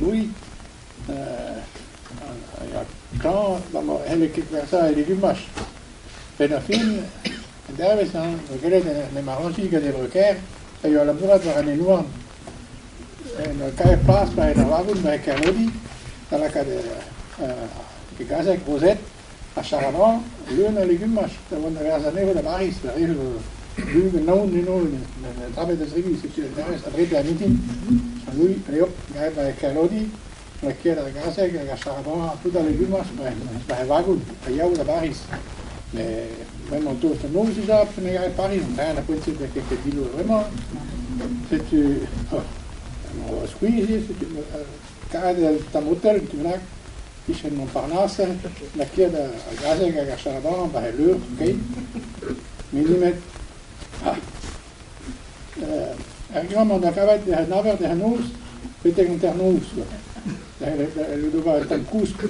Saint-Louis. Quand, hele kikversa hele gumash. Ben afin, daar is dan, we gelen de marangi gelen elkaar, en je la bourrade van een noir. En dan kan je plaats bij de wagon bij Carlodi, dan la kan de gazek rozet, a charavan, leun a legumash, dan want er zijn even de baris, daar even lugen nou nu nou, en trabe de zrigi, daar is adrede aan niet in. Saint-Louis, allez hop, ga je bij Carlodi. La chiede la casa che la sarà tutta le gumas, ma è vago, io da Paris. Vraiment tout ce nom c'est ça, mais à Paris, on a la politique de quelques kilos vraiment. C'est squeeze, c'est cara del tamotel, tu vois, qui chez Montparnasse, la chiede la casa che la sarà ba l'heure, ok? Millimet. Arriviamo da cavallo da naver de Hanous, peut-être internous. Le devoir est un cusco.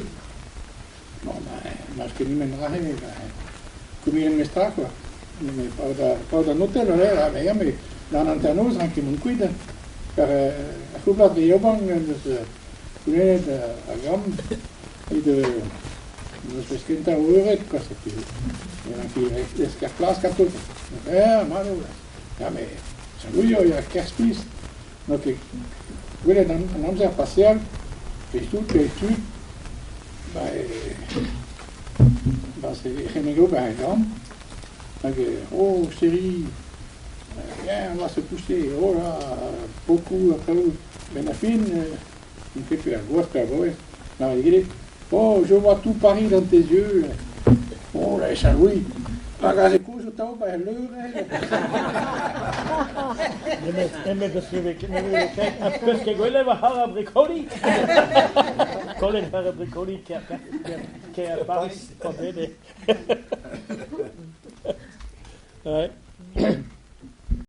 Bon, ma che mi mendrahe, come il mestra quoi. Mi pauda notel, là, mais io mi dan anternos anche mon cuida. Per fubla de Jobang, dus kunene de agam et de nos skenta uret quoi c'est. Et anche l'escarplas capto. Malo. Ja, mais Saint-Louis il y a Kerspis. Donc quelle è un'amsa parziale. Et tout, c'est Renégo par exemple. Oh chérie, viens, on va se coucher. Oh là, beaucoup après vous. Benafine, il me fait plus la grosse clairvoyance. Il dit, oh, je vois tout Paris dans tes yeux. Oh là, Saint-Louis. Ragazzi, cosa stavo per l'ora? Perché quello va a Bricoli? Colin a Bricoli che a Paris va bene.